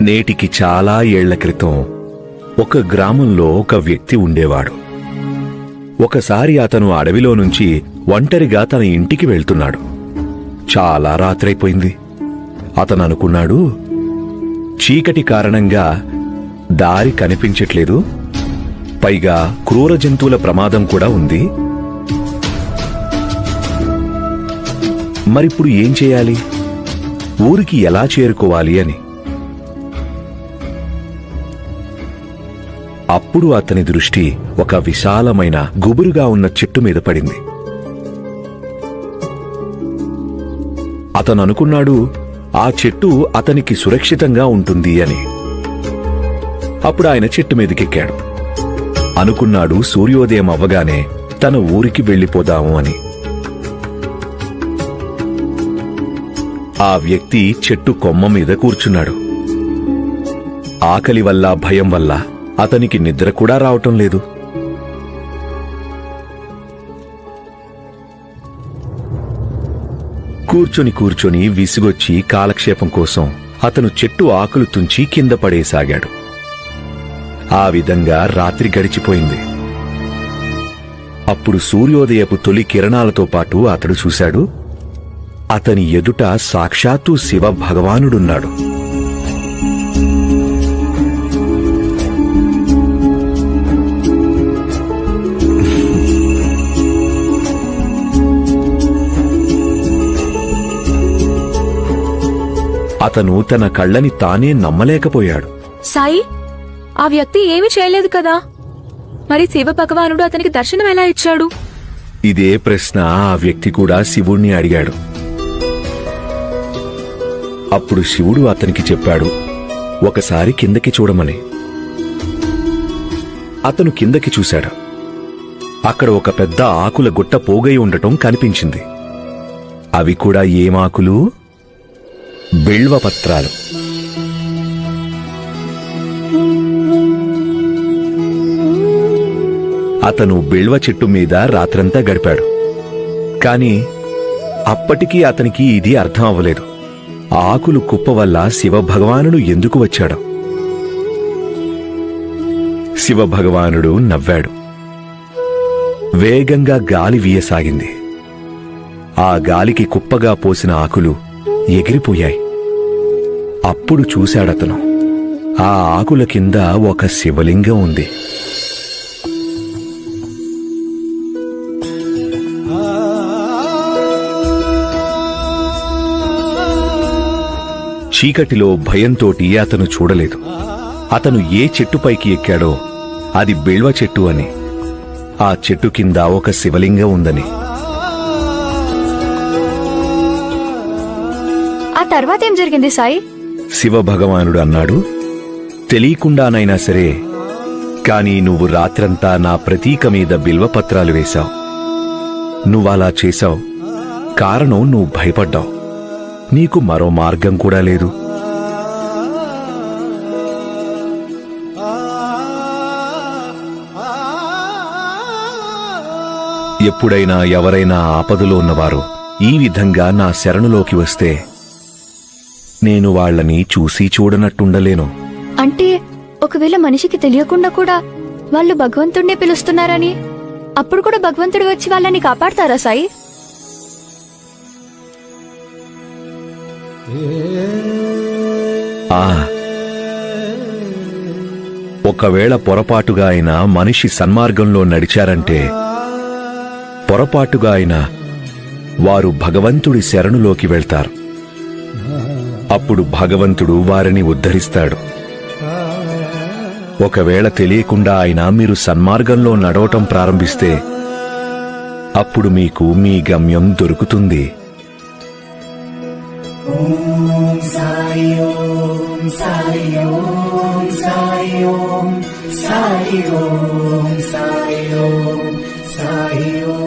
నేటికి చాలా ఏళ్ల క్రితం ఒక గ్రామంలో ఒక వ్యక్తి ఉండేవాడు. ఒకసారి అతను అడవిలో నుంచి ఒంటరిగా తన ఇంటికి వెళ్తున్నాడు. చాలా రాత్రైపోయింది. అతను అనుకున్నాడు, చీకటి కారణంగా దారి కనిపించట్లేదు, పైగా క్రూర జంతువుల ప్రమాదం కూడా ఉంది. మరిప్పుడు ఏం చేయాలి, ఊరికి ఎలా చేరుకోవాలి అని. అప్పుడు అతని దృష్టి ఒక విశాలమైన గుబురుగా ఉన్న చెట్టు మీద పడింది. అతను అనుకున్నాడు, ఆ చెట్టు అతనికి సురక్షితంగా ఉంటుంది అని. అప్పుడు ఆయన చెట్టు మీదకెక్కాడు. అనుకున్నాడు, సూర్యోదయం అవ్వగానే తన ఊరికి వెళ్లిపోదాము అని. ఆ వ్యక్తి చెట్టు కొమ్మ మీద కూర్చున్నాడు. ఆకలి వల్ల భయం వల్ల అతనికి నిద్ర కూడా రావటం లేదు. కూర్చొని విసుగొచ్చి కాలక్షేపం కోసం అతను చెట్టు ఆకులు తుంచి కింద పడేసాగాడు. ఆ విధంగా రాత్రి గడిచిపోయింది. అప్పుడు సూర్యోదయపు తొలి కిరణాలతో పాటు అతడు చూశాడు, అతని ఎదుట సాక్షాత్తు శివ భగవానుడున్నాడు. అతను తన కళ్ళని తానే నమ్మలేకపోయాడు. సాయి, ఆ వ్యక్తి ఏమీ చేయలేదు కదా, మరి శివ భగవానుడు అతనికి దర్శనం ఎలా ఇచ్చాడు? ఇదే ప్రశ్న ఆ వ్యక్తి కూడా శివుణ్ణి అడిగాడు. అప్పుడు శివుడు అతనికి చెప్పాడు, ఒకసారి కిందకి చూడమని. అతను కిందకి చూశాడు. అక్కడ ఒక పెద్ద ఆకుల గుట్ట పోగై ఉండటం కనిపించింది. అవి కూడా ఏమాకులు? బిల్వపత్రాలు. అతను బిల్వ చెట్టు మీద రాత్రంతా గడిపాడు. కాని అప్పటికీ అతనికి ఇది అర్థం అవ్వలేదు. ఆకులు కుప్ప వల్ల శివభగవానుడు ఎందుకు వచ్చాడు? శివభగవానుడు నవ్వాడు. వేగంగా గాలి వీయసాగింది. ఆ గాలికి కుప్పగా పోసిన ఆకులు ఎగిరిపోయాయి. అప్పుడు చూశాడతను, ఆ ఆకుల కింద ఒక శివలింగం ఉంది. చీకటిలో భయంతోటి అతను చూడలేదు. అతను ఏ చెట్టుపైకి ఎక్కాడో అది బిల్వ చెట్టు అని, ఆ చెట్టు కింద ఒక శివలింగం ఉందని. ఆ తర్వాత ఏం జరిగింది సాయి? శివ భగవానుడు అన్నాడు, తెలియకుండానైనా సరే, కాని నువ్వు రాత్రంతా నా ప్రతీక మీద బిల్వపత్రాలు వేశావు. నువ్వలా చేశావు. కారణం, నువ్వు భయపడ్డావు. నీకు మరో మార్గం కూడా లేదు. ఎప్పుడైనా ఎవరైనా ఆపదలో ఉన్నవారు ఈ విధంగా నా శరణులోకి వస్తే నేను వాళ్లని చూసి చూడనట్టుండలేను. అంటే ఒకవేళ మనిషికి తెలియకుండా కూడా వాళ్ళు భగవంతుడినే పిలుస్తున్నారని, అప్పుడు కూడా భగవంతుడు వచ్చి వాళ్ళని కాపాడతారా సాయి? ఒకవేళ పొరపాటుగా అయినా మనిషి సన్మార్గంలో నడిచారంటే, పొరపాటుగా అయినా వారు భగవంతుడి శరణులోకి వెళ్తారు. అప్పుడు భగవంతుడు వారిని ఉద్ధరిస్తాడు. ఒకవేళ తెలియకుండా అయినా మీరు సన్మార్గంలో నడవటం ప్రారంభిస్తే అప్పుడు మీకు మీ గమ్యం దొరుకుతుంది. ఓం సాయి ఓం సాయి ఓం సాయి ఓం సాయి ఓం సాయి ఓం సాయి ఓం.